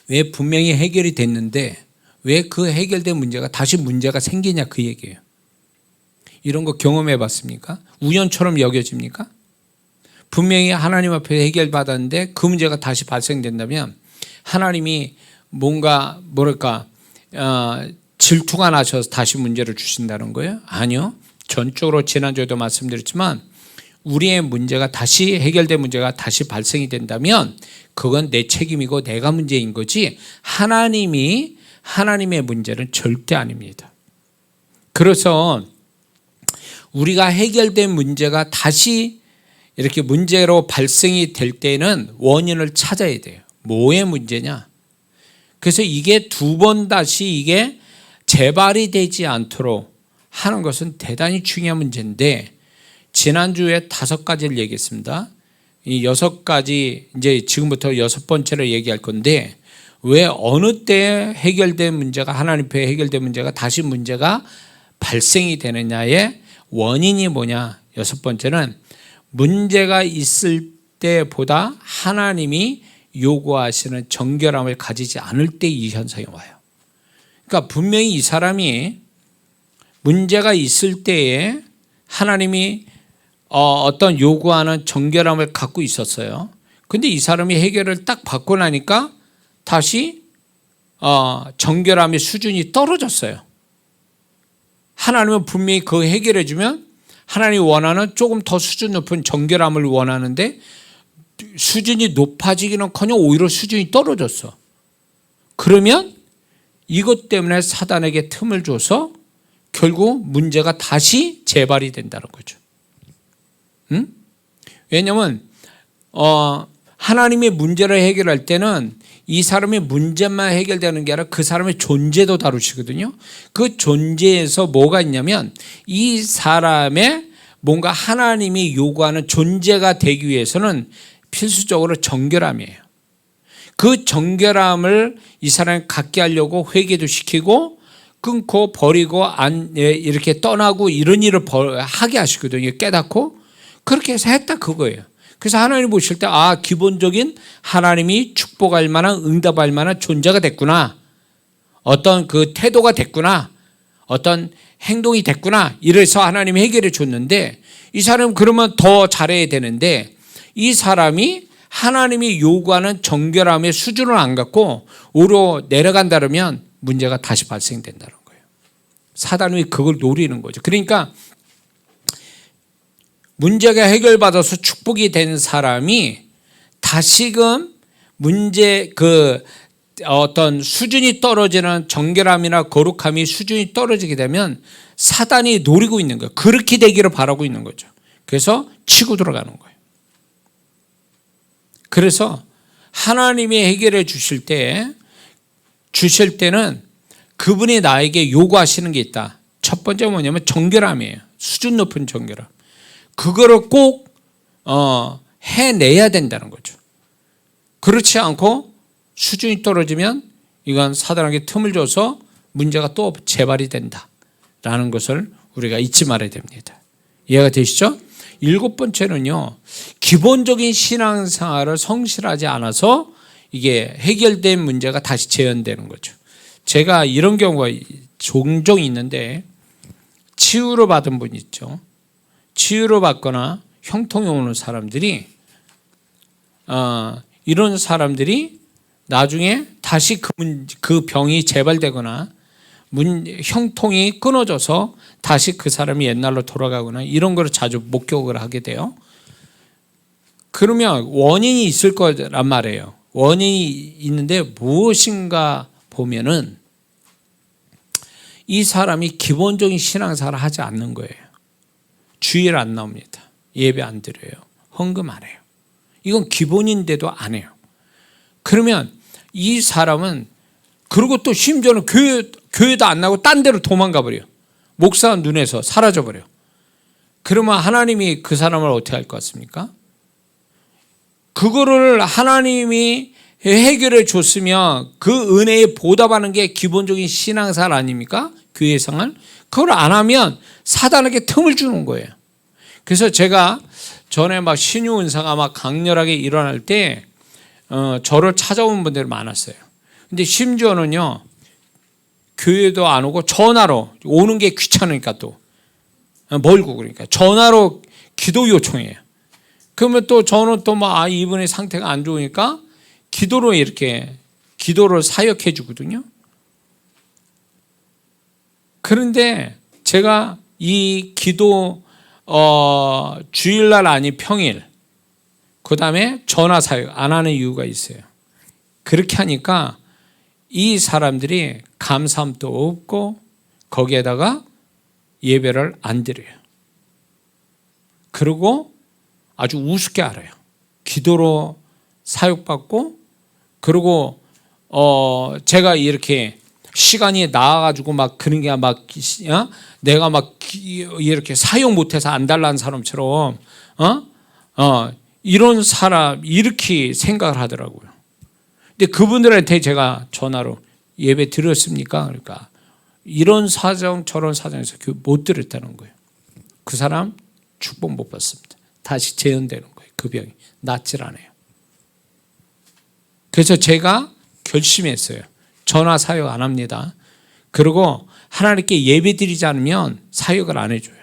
왜 분명히 해결이 됐는데 왜 그 해결된 문제가 다시 문제가 생기냐 그 얘기예요. 이런 거 경험해 봤습니까? 우연처럼 여겨집니까? 분명히 하나님 앞에 해결받았는데 그 문제가 다시 발생된다면 하나님이 뭔가 질투가 나셔서 다시 문제를 주신다는 거예요? 아니요. 전적으로 지난주에도 말씀드렸지만 우리의 문제가 다시 해결된 문제가 다시 발생이 된다면 그건 내 책임이고 내가 문제인 거지 하나님의 문제는 절대 아닙니다. 그래서 우리가 해결된 문제가 다시 이렇게 문제로 발생이 될 때는 원인을 찾아야 돼요. 뭐의 문제냐? 그래서 이게 두 번 다시 이게 재발이 되지 않도록 하는 것은 대단히 중요한 문제인데 지난주에 5가지를 얘기했습니다. 이 6가지 이제 지금부터 6번째를 얘기할 건데 왜 어느 때 해결된 문제가 하나님 앞에 해결된 문제가 다시 문제가 발생이 되느냐의 원인이 뭐냐? 6번째는 문제가 있을 때보다 하나님이 요구하시는 정결함을 가지지 않을 때 이 현상이 와요. 그러니까 분명히 이 사람이 문제가 있을 때에 하나님이 어떤 요구하는 정결함을 갖고 있었어요. 근데 이 사람이 해결을 딱 받고 나니까 다시 정결함의 수준이 떨어졌어요. 하나님은 분명히 그거 해결해 주면 하나님이 원하는 조금 더 수준 높은 정결함을 원하는데 수준이 높아지기는커녕 오히려 수준이 떨어졌어. 그러면 이것 때문에 사단에게 틈을 줘서 결국 문제가 다시 재발이 된다는 거죠. 응? 왜냐하면 하나님의 문제를 해결할 때는 이 사람의 문제만 해결되는 게 아니라 그 사람의 존재도 다루시거든요. 그 존재에서 뭐가 있냐면 이 사람의 뭔가 하나님이 요구하는 존재가 되기 위해서는 필수적으로 정결함이에요. 그 정결함을 이 사람이 갖게 하려고 회개도 시키고 끊고 버리고 이렇게 떠나고 이런 일을 하게 하시거든요. 깨닫고 그렇게 해서 했다 그거예요. 그래서 하나님 보실 때 기본적인 하나님이 축복할 만한 응답할 만한 존재가 됐구나. 어떤 그 태도가 됐구나. 어떤 행동이 됐구나. 이래서 하나님이 해결해 줬는데 이 사람은 그러면 더 잘해야 되는데 이 사람이 하나님이 요구하는 정결함의 수준을 안 갖고 오히려 내려간다면 문제가 다시 발생된다는 거예요. 사단이 그걸 노리는 거죠. 그러니까 문제가 해결받아서 축복이 된 사람이 다시금 문제 어떤 수준이 떨어지는 정결함이나 거룩함이 수준이 떨어지게 되면 사단이 노리고 있는 거예요. 그렇게 되기를 바라고 있는 거죠. 그래서 치고 들어가는 거예요. 그래서 하나님이 해결해 주실 때는 그분이 나에게 요구하시는 게 있다. 첫 번째 뭐냐면 정결함이에요. 수준 높은 정결함. 그거를 꼭 해내야 된다는 거죠. 그렇지 않고 수준이 떨어지면 이건 사단에게 틈을 줘서 문제가 또 재발이 된다라는 것을 우리가 잊지 말아야 됩니다. 이해가 되시죠? 7번째는요. 기본적인 신앙생활을 성실하지 않아서 이게 해결된 문제가 다시 재현되는 거죠. 제가 이런 경우가 종종 있는데 치유를 받은 분 있죠. 치유를 받거나 형통이 오는 사람들이 이런 사람들이 나중에 다시 그 병이 재발되거나 형통이 끊어져서 다시 그 사람이 옛날로 돌아가거나 이런 걸 자주 목격을 하게 돼요. 그러면 원인이 있을 거란 말이에요. 원인이 있는데 무엇인가 보면은 이 사람이 기본적인 신앙생활을 하지 않는 거예요. 주일 안 나옵니다. 예배 안 드려요. 헌금 안 해요. 이건 기본인데도 안 해요. 그러면 이 사람은 그리고 또 심지어는 교회도 안 나고 딴 데로 도망가 버려요. 목사 눈에서 사라져 버려요. 그러면 하나님이 그 사람을 어떻게 할 것 같습니까? 그거를 하나님이 해결해 줬으면 그 은혜에 보답하는 게 기본적인 신앙생활 아닙니까? 교회 생활. 그걸 안 하면 사단에게 틈을 주는 거예요. 그래서 제가 전에 막 신유 은사가 막 강렬하게 일어날 때 저를 찾아온 분들이 많았어요. 근데 심지어는요, 교회도 안 오고 전화로 오는 게 귀찮으니까 또 멀고 그러니까 전화로 기도 요청해요. 그러면 또 저는 또 막 이분의 상태가 안 좋으니까 기도로 이렇게 기도를 사역해 주거든요. 그런데 제가 이 기도 주일날 아니 평일, 그 다음에 전화 사역 안 하는 이유가 있어요. 그렇게 하니까 이 사람들이 감사함도 없고 거기에다가 예배를 안 드려요. 그리고 아주 우습게 알아요. 기도로 사역받고, 그리고 제가 이렇게 시간이 나와가지고 막 그런 게 막 내가 막 이렇게 사역 못해서 안 달라는 사람처럼 이런 사람 이렇게 생각을 하더라고요. 근데 그분들한테 제가 전화로 예배 드렸습니까? 그러니까 이런 사정 저런 사정에서 못 드렸다는 거예요. 그 사람 축복 못 받습니다. 다시 재현되는 거예요. 그 병이 낫질 않아요. 그래서 제가 결심했어요. 전화 사역 안 합니다. 그리고 하나님께 예배 드리지 않으면 사역을 안 해줘요.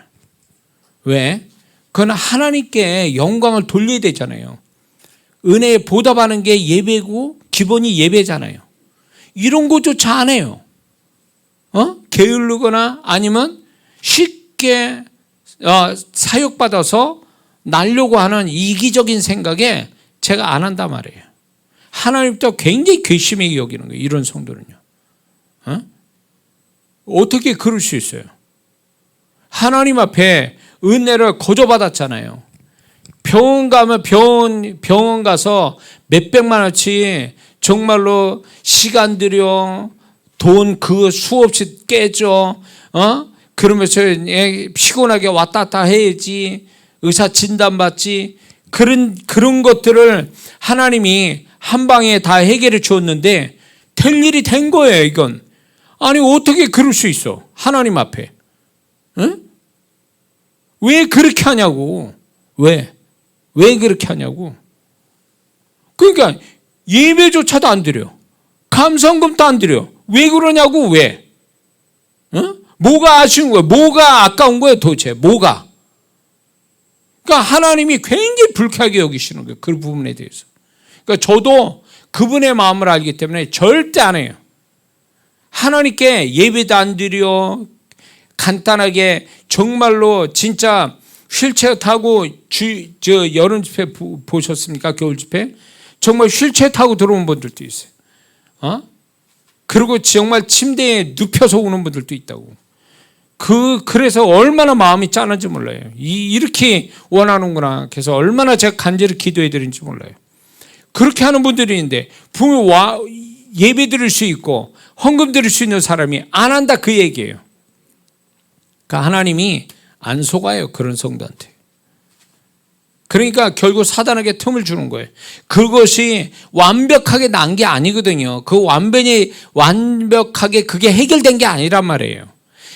왜? 그건 하나님께 영광을 돌려야 되잖아요. 은혜에 보답하는 게 예배고 기본이 예배잖아요. 이런 거조차 안 해요. 게으르거나 아니면 쉽게 사역받아서 날려고 하는 이기적인 생각에 제가 안 한단 말이에요. 하나님도 굉장히 괘씸하게 여기는 거예요. 이런 성도는요. 어떻게 그럴 수 있어요? 하나님 앞에 은혜를 거저받았잖아요. 병원 가면 병원 가서 몇백만 원치 정말로 시간 들여 돈 그 수없이 깨져 그러면서 피곤하게 왔다 갔다 해야지, 의사 진단 받지, 그런 것들을 하나님이 한 방에 다 해결해 주었는데 될 일이 된 거예요. 이건 아니 어떻게 그럴 수 있어? 하나님 앞에 왜 그렇게 하냐고. 왜 그렇게 하냐고. 그러니까 예배조차도 안 드려, 감사헌금도 안 드려. 왜 그러냐고. 왜? 뭐가 아쉬운 거예요? 뭐가 아까운 거예요? 도대체 뭐가? 그러니까 하나님이 굉장히 불쾌하게 여기시는 거예요. 그 부분에 대해서. 그러니까 저도 그분의 마음을 알기 때문에 절대 안 해요. 하나님께 예배도 안 드려, 간단하게 정말로 진짜 휠체어 타고 여름 집회 보셨습니까? 겨울 집회? 정말 휠체어 타고 들어온 분들도 있어요. 그리고 정말 침대에 눕혀서 오는 분들도 있다고. 그래서 얼마나 마음이 짠한지 몰라요. 이렇게 원하는구나. 그래서 얼마나 제가 간절히 기도해 드린지 몰라요. 그렇게 하는 분들이 있는데 분명 예배 드릴 수 있고 헌금 드릴 수 있는 사람이 안 한다, 그 얘기예요. 그러니까 하나님이 안 속아요, 그런 성도한테. 그러니까 결국 사단에게 틈을 주는 거예요. 그것이 완벽하게 난 게 아니거든요. 그 완벽하게 그게 해결된 게 아니란 말이에요.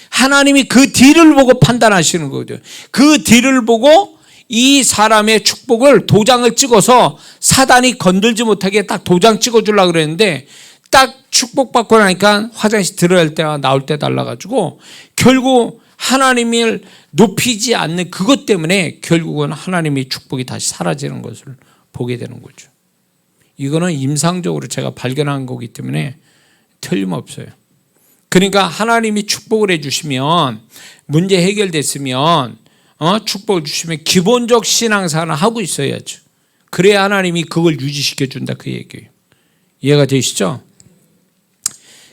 하나님이 그 뒤를 보고 판단하시는 거거든요. 그 뒤를 보고 이 사람의 축복을 도장을 찍어서 사단이 건들지 못하게 딱 도장 찍어주려고 그랬는데 딱 축복받고 나니까 화장실 들어갈 때와 나올 때 달라가지고 결국 하나님을 높이지 않는 그것 때문에 결국은 하나님의 축복이 다시 사라지는 것을 보게 되는 거죠. 이거는 임상적으로 제가 발견한 거기 때문에 틀림없어요. 그러니까 하나님이 축복을 해주시면, 문제 해결됐으면 축복을 주시면 기본적 신앙생활을 하고 있어야죠. 그래야 하나님이 그걸 유지시켜준다, 그 얘기예요. 이해가 되시죠?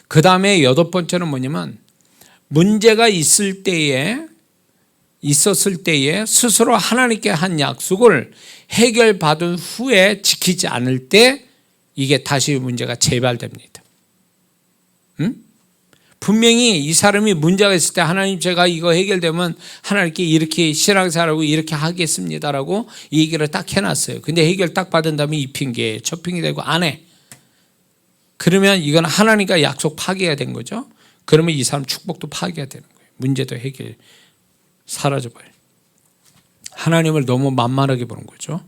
그 다음에 8번째는 뭐냐면, 문제가 있었을 때에 스스로 하나님께 한 약속을 해결받은 후에 지키지 않을 때 이게 다시 문제가 재발됩니다. 분명히 이 사람이 문제가 있을 때 하나님 제가 이거 해결되면 하나님께 이렇게 신앙생활하고 이렇게 하겠습니다라고 얘기를 딱 해놨어요. 근데 해결 딱 받은 다음에 이 핑계 저 핑계 대고 안 해. 그러면 이건 하나님과 약속 파괴가 된 거죠. 그러면 이 사람 축복도 파괴가 되는 거예요. 문제도 해결 사라져버려요. 하나님을 너무 만만하게 보는 거죠.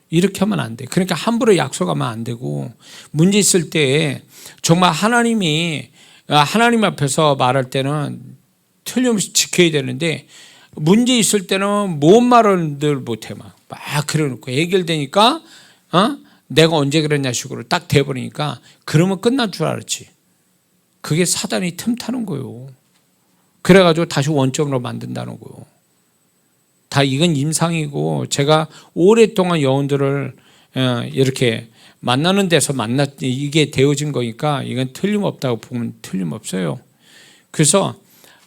이렇게 하면 안 돼. 그러니까 함부로 약속하면 안 되고, 문제 있을 때 정말 하나님 앞에서 말할 때는 틀림없이 지켜야 되는데, 문제 있을 때는 뭔 말을 늘 못해. 막 그래놓고 해결되니까 내가 언제 그랬냐 식으로 딱 돼버리니까 그러면 끝난 줄 알았지. 그게 사단이 틈타는 거예요. 그래가지고 다시 원점으로 만든다는 거예요. 다 이건 임상이고, 제가 오랫동안 영혼들을 이렇게 만나는 데서 이게 되어진 거니까 이건 틀림없다고 보면 틀림없어요. 그래서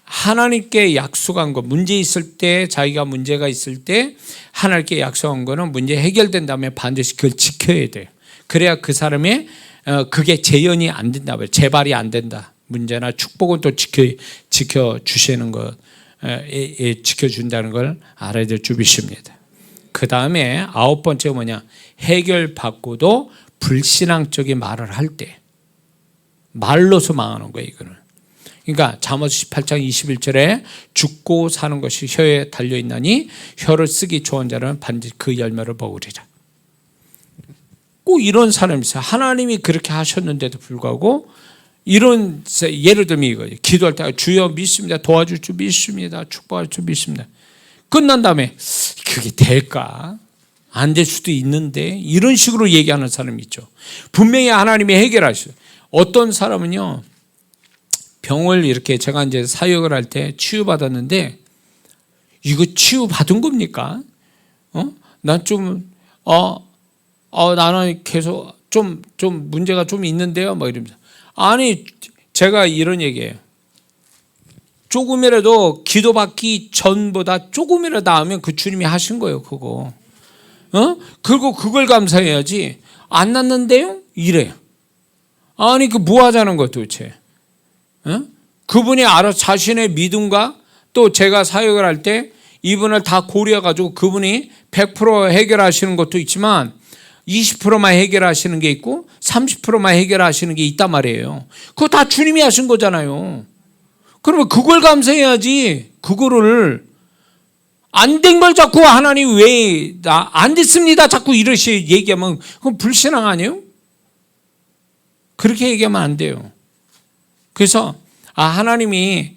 하나님께 약속한 거, 문제 있을 때, 자기가 문제가 있을 때 하나님께 약속한 거는 문제 해결된 다음에 반드시 그걸 지켜야 돼요. 그래야 그 사람의 그게 재현이 안 된다, 재발이 안 된다. 문제나 축복은 또 지켜주시는 것, 지켜준다는 걸 알아야 될 주비십니다. 그 다음에 9번째가 뭐냐, 해결받고도 불신앙적인 말을 할 때, 말로서 망하는 거예요. 이거는. 그러니까 잠언 18장 21절에 죽고 사는 것이 혀에 달려있나니 혀를 쓰기 좋은 자는 반드시 그 열매를 먹으리라. 꼭 이런 사람이 있어요. 하나님이 그렇게 하셨는데도 불구하고 이런, 예를 들면 이거예요. 기도할 때 주여 믿습니다, 도와줄 줄 믿습니다, 축복할 줄 믿습니다. 끝난 다음에 그게 될까? 안 될 수도 있는데, 이런 식으로 얘기하는 사람이 있죠. 분명히 하나님이 해결하셔요. 어떤 사람은요, 병을 이렇게, 제가 이제 사역을 할 때 치유받았는데, 이거 치유받은 겁니까? 나는 계속 좀 문제가 좀 있는데요, 뭐 이러면서. 아니, 제가 이런 얘기예요. 조금이라도 기도받기 전보다 조금이라도 나으면 그 주님이 하신 거예요, 그거. 그리고 그걸 감사해야지. 안 났는데요? 이래요. 아니, 그 뭐 하자는 거야, 도대체. 그분이 알아서 자신의 믿음과, 또 제가 사역을 할 때 이분을 다 고려해가지고 그분이 100% 해결하시는 것도 있지만 20%만 해결하시는 게 있고 30%만 해결하시는 게 있단 말이에요. 그거 다 주님이 하신 거잖아요. 그러면 그걸 감사해야지. 그거를 안 된 걸 자꾸 하나님 왜 안 됐습니다 자꾸 이렇게 얘기하면 그건 불신앙 아니에요? 그렇게 얘기하면 안 돼요. 그래서 하나님이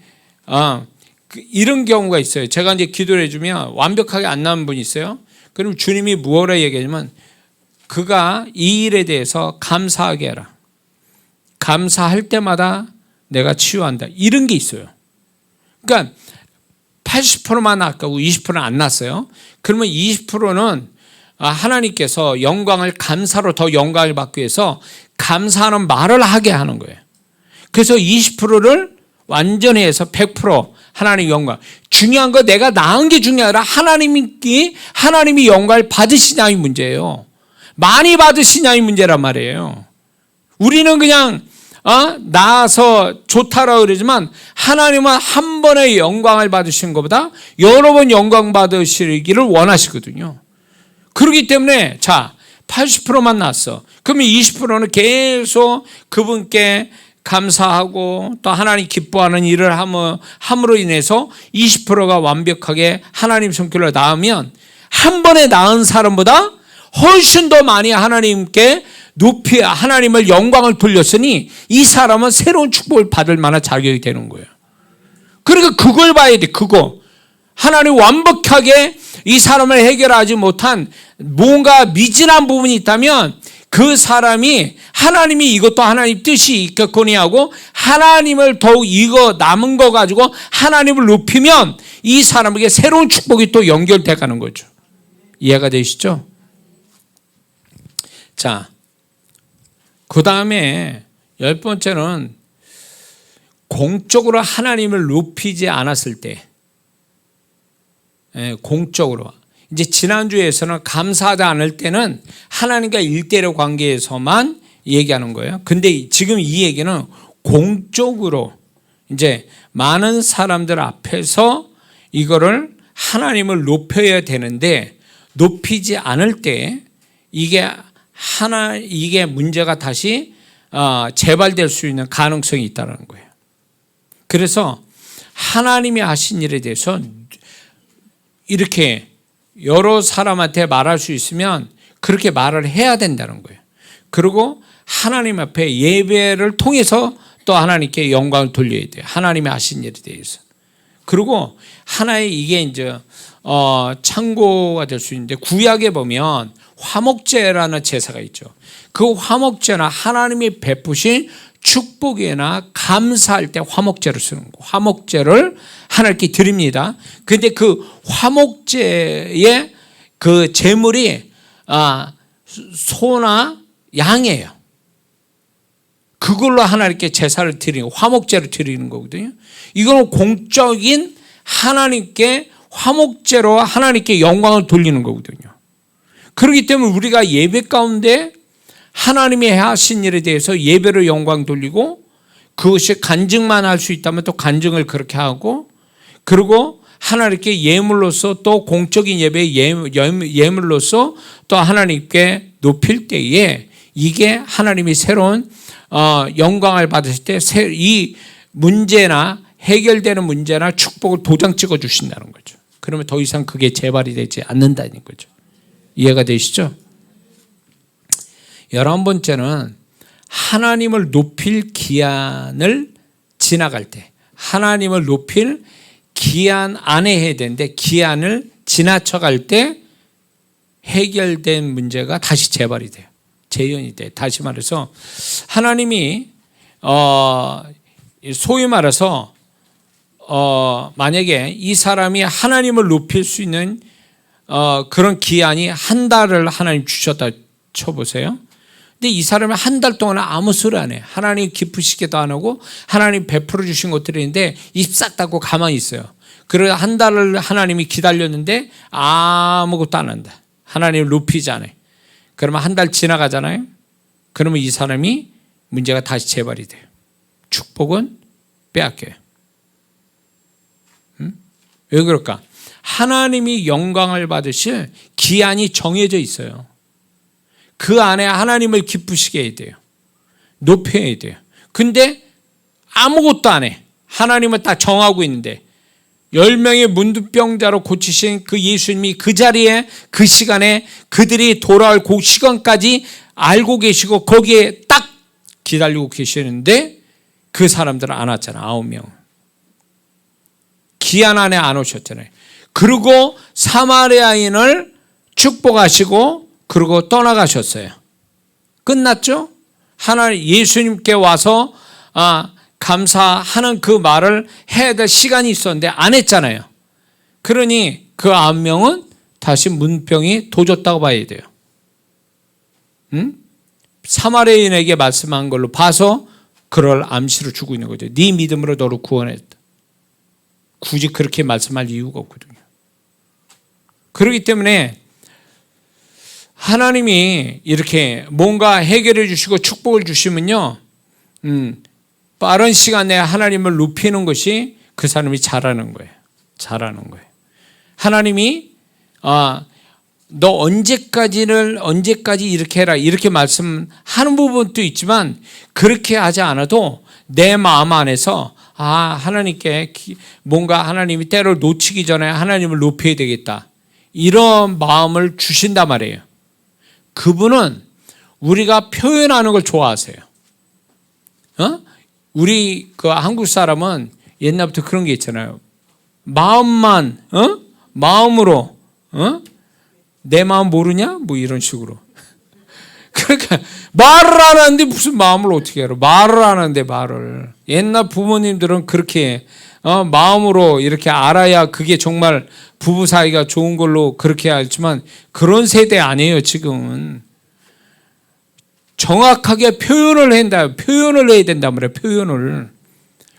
이런 경우가 있어요. 제가 이제 기도를 해주면 완벽하게 안 나온 분이 있어요. 그럼 주님이 뭐라 얘기하냐면, 그가 이 일에 대해서 감사하게 해라. 감사할 때마다 내가 치유한다. 이런 게 있어요. 그러니까 80%만 났고 20%는 안 났어요. 그러면 20%는 하나님께서 영광을, 감사로 더 영광을 받기 위해서 감사하는 말을 하게 하는 거예요. 그래서 20%를 완전히 해서 100% 하나님 영광. 중요한 거 내가 나은 게 중요하라. 하나님이 영광을 받으시냐의 문제예요. 많이 받으시냐의 문제란 말이에요. 우리는 그냥 나아서 좋다라고 그러지만 하나님은 한 번의 영광을 받으시는 것보다 여러 번 영광 받으시기를 원하시거든요. 그렇기 때문에 80%만 났어. 그러면 20%는 계속 그분께 감사하고 또 하나님 기뻐하는 일을 함으로 인해서 20%가 완벽하게 하나님 손길로 나으면, 한 번에 나은 사람보다 훨씬 더 많이 하나님께 하나님을 영광을 돌렸으니 이 사람은 새로운 축복을 받을 만한 자격이 되는 거예요. 그러니까 그걸 봐야 돼. 그거 하나님 완벽하게 이 사람을 해결하지 못한 뭔가 미진한 부분이 있다면, 그 사람이 하나님이 이것도 하나님 뜻이 있겠거니 하고 하나님을 더욱 이거 남은 거 가지고 하나님을 높이면 이 사람에게 새로운 축복이 또 연결돼 가는 거죠. 이해가 되시죠? 자, 그 다음에 10번째는 공적으로 하나님을 높이지 않았을 때, 공적으로. 이제 지난주에서는 감사하지 않을 때는 하나님과 일대일 관계에서만 얘기하는 거예요. 근데 지금 이 얘기는 공적으로 이제 많은 사람들 앞에서 이거를 하나님을 높여야 되는데, 높이지 않을 때 이게 문제가 다시 재발될 수 있는 가능성이 있다는 거예요. 그래서 하나님이 하신 일에 대해서 이렇게 여러 사람한테 말할 수 있으면 그렇게 말을 해야 된다는 거예요. 그리고 하나님 앞에 예배를 통해서 또 하나님께 영광을 돌려야 돼요. 하나님이 하신 일에 대해서. 그리고 하나의 이게 이제 참고가 될 수 있는데, 구약에 보면 화목제라는 제사가 있죠. 그 화목제나 하나님이 베푸신 축복이나 감사할 때 화목제를 쓰는 거, 화목제를 하나님께 드립니다. 그런데 그 화목제의 그 제물이 소나 양이에요. 그걸로 하나님께 제사를 드리는, 화목제를 드리는 거거든요. 이거는 공적인 하나님께 화목제로 하나님께 영광을 돌리는 거거든요. 그렇기 때문에 우리가 예배 가운데 하나님이 하신 일에 대해서 예배로 영광 돌리고, 그것이 간증만 할 수 있다면 또 간증을 그렇게 하고, 그리고 하나님께 예물로서 또 공적인 예배의 예물로서 또 하나님께 높일 때에 이게 하나님이 새로운 영광을 받으실 때 이 문제나 해결되는 문제나 축복을 도장 찍어 주신다는 거죠. 그러면 더 이상 그게 재발이 되지 않는다는 거죠. 이해가 되시죠? 11번째는 하나님을 높일 기한을 지나갈 때, 하나님을 높일 기한 안에 해야 되는데 기한을 지나쳐갈 때 해결된 문제가 다시 재발이 돼요. 재현이 돼요. 다시 말해서 하나님이 소위 말해서 만약에 이 사람이 하나님을 높일 수 있는 그런 기한이 한 달을 하나님 주셨다 쳐보세요. 근데 이 사람이 한 달 동안 아무 소리 안 해. 하나님 기쁘시게도 안 하고 하나님 베풀어 주신 것들이 있는데 입 싹 닫고 가만히 있어요. 그래서 한 달을 하나님이 기다렸는데 아무것도 안 한다. 하나님을 높이지 않아요. 그러면 한 달 지나가잖아요. 그러면 이 사람이 문제가 다시 재발이 돼요. 축복은 빼앗겨요. 왜 그럴까? 하나님이 영광을 받으실 기한이 정해져 있어요. 그 안에 하나님을 기쁘시게 해야 돼요. 높여야 돼요. 근데 아무것도 안 해. 하나님은 딱 정하고 있는데 10명의 문둥병자로 고치신 그 예수님이 그 자리에 그 시간에 그들이 돌아올 그 시간까지 알고 계시고 거기에 딱 기다리고 계시는데 그 사람들은 안 왔잖아. 9명. 기한 안에 안 오셨잖아요. 그리고 사마리아인을 축복하시고 그리고 떠나가셨어요. 끝났죠? 하나님 예수님께 와서 감사하는 그 말을 해야 될 시간이 있었는데 안 했잖아요. 그러니 그 9명은 다시 문병이 도졌다고 봐야 돼요. 사마리아인에게 말씀한 걸로 봐서 그럴 암시를 주고 있는 거죠. 네 믿음으로 너를 구원했다. 굳이 그렇게 말씀할 이유가 없거든요. 그렇기 때문에 하나님이 이렇게 뭔가 해결해 주시고 축복을 주시면요, 빠른 시간 내에 하나님을 높이는 것이 그 사람이 잘하는 거예요. 잘하는 거예요. 하나님이 너 언제까지 이렇게 해라 이렇게 말씀하는 부분도 있지만 그렇게 하지 않아도 내 마음 안에서 하나님께 뭔가 하나님이 때를 놓치기 전에 하나님을 높여야 되겠다 이런 마음을 주신단 말이에요. 그분은 우리가 표현하는 걸 좋아하세요. 우리 그 한국 사람은 옛날부터 그런 게 있잖아요. 마음만 마음으로 내 마음 모르냐? 뭐 이런 식으로. 그러니까 말을 안 하는데 무슨 마음을 어떻게 알아? 말을 안 하는데 말을. 옛날 부모님들은 그렇게 마음으로 이렇게 알아야 그게 정말 부부 사이가 좋은 걸로 그렇게 알지만 그런 세대 아니에요. 지금은 정확하게 표현을 해야 된단 말이에요. 표현을.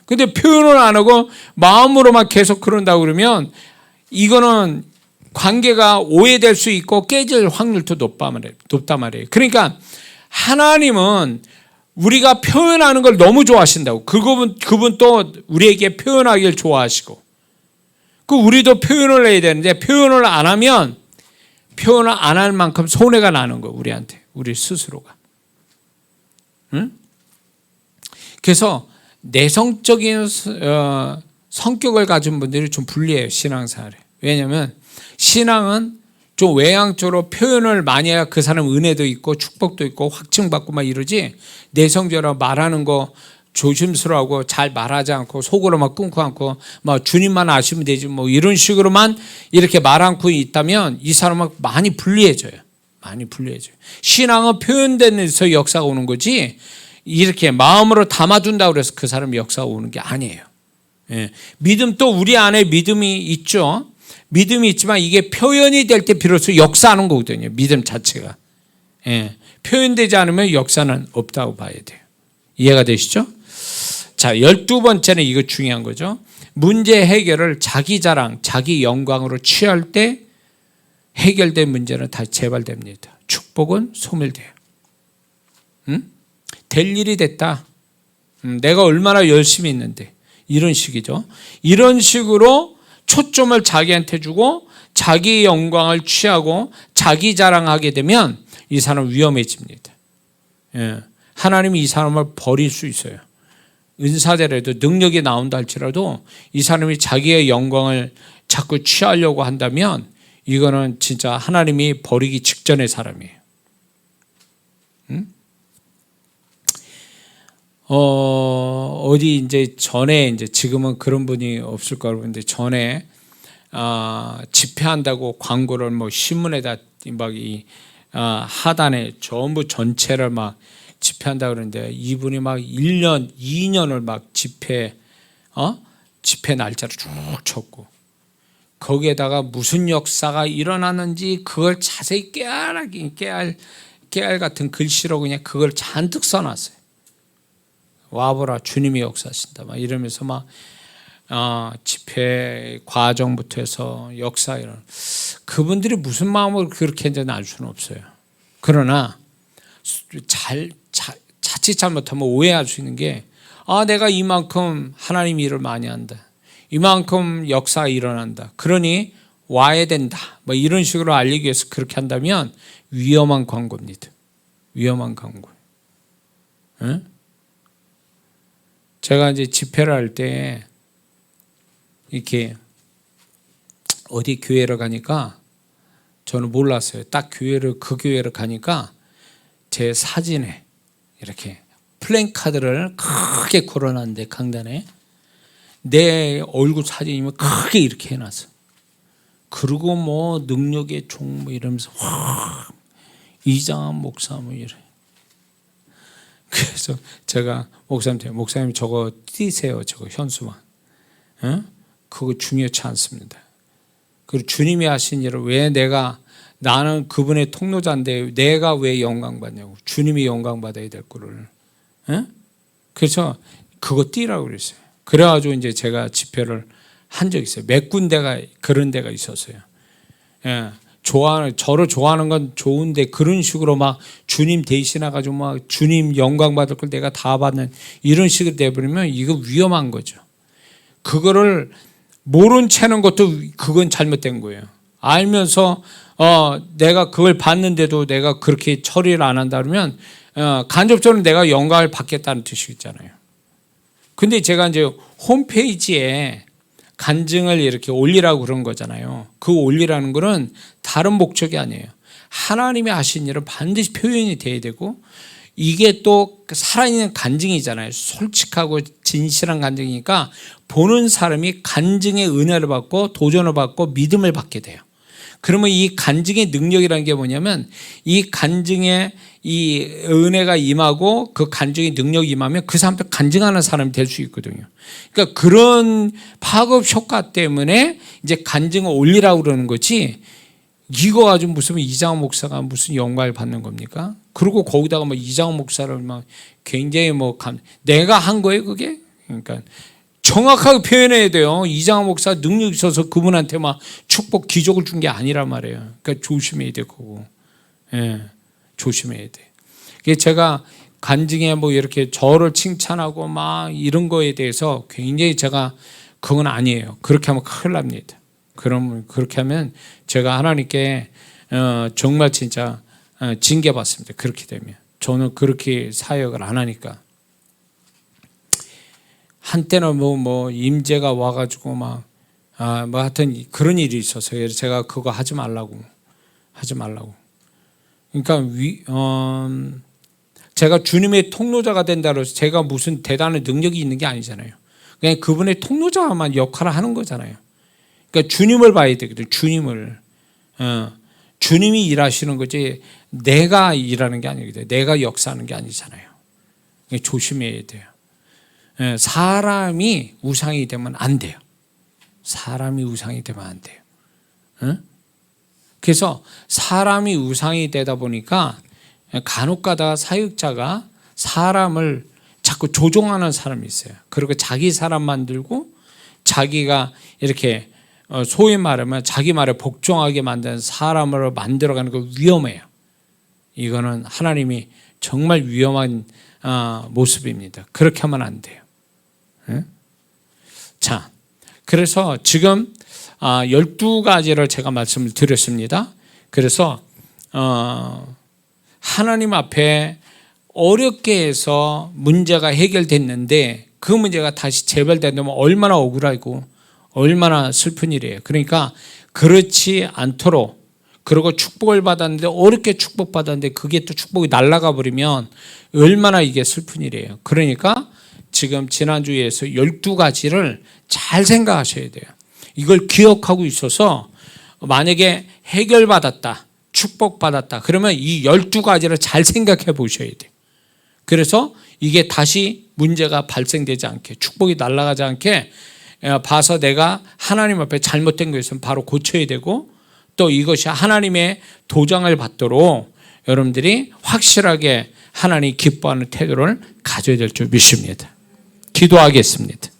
근데 표현을 안 하고 마음으로만 계속 그런다고 그러면 이거는 관계가 오해될 수 있고 깨질 확률도 높단 말이에요. 그러니까 하나님은 우리가 표현하는 걸 너무 좋아하신다고. 그분 또 우리에게 표현하기를 좋아하시고, 우리도 표현을 해야 되는데 표현을 안 하면 표현을 안 할 만큼 손해가 나는 거예요. 우리한테, 우리 스스로가. 그래서 내성적인 성격을 가진 분들이 좀 불리해요. 신앙생활에. 왜냐하면 신앙은 좀 외향적으로 표현을 많이 해야 그 사람 은혜도 있고 축복도 있고 확증받고 막 이러지, 내성적으로 말하는 거 조심스러워하고 잘 말하지 않고 속으로 막 끊고 않고 막 주님만 아시면 되지 뭐 이런 식으로만 이렇게 말 않고 있다면 이 사람은 많이 불리해져요. 많이 불리해져요. 신앙은 표현되는 데서 역사가 오는 거지 이렇게 마음으로 담아둔다고 그래서 그 사람 역사가 오는 게 아니에요. 예. 믿음, 또 우리 안에 믿음이 있죠. 믿음이 있지만 이게 표현이 될 때 비로소 역사하는 거거든요. 믿음 자체가. 예. 표현되지 않으면 역사는 없다고 봐야 돼요. 이해가 되시죠? 자, 12번째는 이거 중요한 거죠. 문제 해결을 자기 자랑, 자기 영광으로 취할 때 해결된 문제는 다 재발됩니다. 축복은 소멸돼요. 될 일이 됐다. 내가 얼마나 열심히 했는데. 이런 식이죠. 이런 식으로 초점을 자기한테 주고 자기 영광을 취하고 자기 자랑하게 되면 이 사람은 위험해집니다. 예. 하나님이 이 사람을 버릴 수 있어요. 은사자라도 능력이 나온다 할지라도 이 사람이 자기의 영광을 자꾸 취하려고 한다면 이거는 진짜 하나님이 버리기 직전의 사람이에요. 어디 이제 전에 이제 지금은 그런 분이 없을 거라고 그러는데 전에 집회한다고 광고를 뭐 신문에다 막 이 하단에 전부 전체를 막 집회한다 그러는데 이분이 막 1년, 2년을 막 집회 날짜를 쭉 쳤고 거기에다가 무슨 역사가 일어나는지 그걸 자세히 깨알 같은 글씨로 그냥 그걸 잔뜩 써놨어요. 와보라 주님이 역사하신다 막 이러면서 막 집회 과정부터 해서 역사 이런 그분들이 무슨 마음으로 그렇게 했는지 알 수는 없어요. 그러나 자칫 잘못하면 오해할 수 있는 게 내가 이만큼 하나님 일을 많이 한다. 이만큼 역사가 일어난다. 그러니 와야 된다. 뭐 이런 식으로 알리기 위해서 그렇게 한다면 위험한 광고입니다. 위험한 광고. 응? 제가 이제 집회를 할 때 이렇게 어디 교회를 가니까 저는 몰랐어요. 딱 그 교회를 가니까 제 사진에 이렇게 플랜카드를 크게 걸어놨는데 강단에 내 얼굴 사진이면 크게 이렇게 해놨어. 그리고 뭐 능력의 종 뭐 이러면서 이장한 목사 뭐 이래. 그래서 제가 목사님 저거 띄세요. 저거 현수막. 응? 그거 중요치 않습니다. 그리고 주님이 하신 일을 왜 나는 그분의 통로자인데 내가 왜 영광 받냐고. 주님이 영광 받아야 될 거를. 응? 그래서 그거 띄라고 그랬어요. 그래가지고 이제 제가 집회를 한 적이 있어요. 몇 군데가 그런 데가 있었어요. 예. 저를 좋아하는 건 좋은데 그런 식으로 막 주님 대신해가지고 막 주님 영광 받을 걸 내가 다 받는 이런 식으로 돼버리면 이거 위험한 거죠. 그거를 모른 채는 것도 그건 잘못된 거예요. 알면서 내가 그걸 받는데도 내가 그렇게 처리를 안 한다 그러면 간접적으로 내가 영광을 받겠다는 뜻이잖아요. 근데 제가 이제 홈페이지에 간증을 이렇게 올리라고 그런 거잖아요. 그 올리라는 거는 다른 목적이 아니에요. 하나님이 하신 일은 반드시 표현이 돼야 되고 이게 또 살아있는 간증이잖아요. 솔직하고 진실한 간증이니까 보는 사람이 간증의 은혜를 받고 도전을 받고 믿음을 받게 돼요. 그러면 이 간증의 능력이라는 게 뭐냐면 이 간증에 이 은혜가 임하고 그 간증의 능력이 임하면 그 사람도 간증하는 사람이 될 수 있거든요. 그러니까 그런 파급 효과 때문에 이제 간증을 올리라고 그러는 거지 이거 가지고 무슨 이장호 목사가 무슨 영광을 받는 겁니까? 그리고 거기다가 뭐 이장호 목사를 막 굉장히 내가 한 거예요 그게? 그러니까 정확하게 표현해야 돼요. 이장호 목사 능력이 있어서 그분한테 막 축복 기적을 준 게 아니란 말이에요. 그러니까 조심해야 될 거고. 예. 조심해야 돼. 제가 간증에 뭐 이렇게 저를 칭찬하고 막 이런 거에 대해서 굉장히 제가 그건 아니에요. 그렇게 하면 큰일 납니다. 그렇게 하면 제가 하나님께 정말 진짜 징계받습니다. 그렇게 되면 저는 그렇게 사역을 안 하니까. 한때는 뭐 임재가 와가지고 뭐 하여튼 그런 일이 있어서 제가 그거 하지 말라고. 하지 말라고. 그러니까 제가 주님의 통로자가 된다고 해서 제가 무슨 대단한 능력이 있는 게 아니잖아요. 그냥 그분의 통로자만 역할을 하는 거잖아요. 그러니까 주님을 봐야 되거든요. 주님을. 주님이 일하시는 거지 내가 일하는 게 아니거든요. 내가 역사하는 게 아니잖아요. 조심해야 돼요. 사람이 우상이 되면 안 돼요. 사람이 우상이 되면 안 돼요. 그래서 사람이 우상이 되다 보니까 간혹 가다가 사역자가 사람을 자꾸 조종하는 사람이 있어요. 그리고 자기 사람 만들고 자기가 이렇게 소위 말하면 자기 말에 복종하게 만드는 사람으로 만들어가는 거 위험해요. 이거는 하나님이 정말 위험한 모습입니다. 그렇게 하면 안 돼요. 자, 그래서 지금 12가지를 제가 말씀을 드렸습니다. 그래서 하나님 앞에 어렵게 해서 문제가 해결됐는데 그 문제가 다시 재발된다면 얼마나 억울하고 얼마나 슬픈 일이에요. 그러니까 그렇지 않도록, 그리고 축복을 받았는데 어렵게 축복받았는데 그게 또 축복이 날아가 버리면 얼마나 이게 슬픈 일이에요. 그러니까 지금 지난주에서 12가지를 잘 생각하셔야 돼요. 이걸 기억하고 있어서 만약에 해결받았다, 축복받았다, 그러면 이 12가지를 잘 생각해 보셔야 돼요. 그래서 이게 다시 문제가 발생되지 않게, 축복이 날아가지 않게 봐서 내가 하나님 앞에 잘못된 거 있으면 바로 고쳐야 되고, 또 이것이 하나님의 도장을 받도록 여러분들이 확실하게 하나님 기뻐하는 태도를 가져야 될 줄 믿습니다. 기도하겠습니다.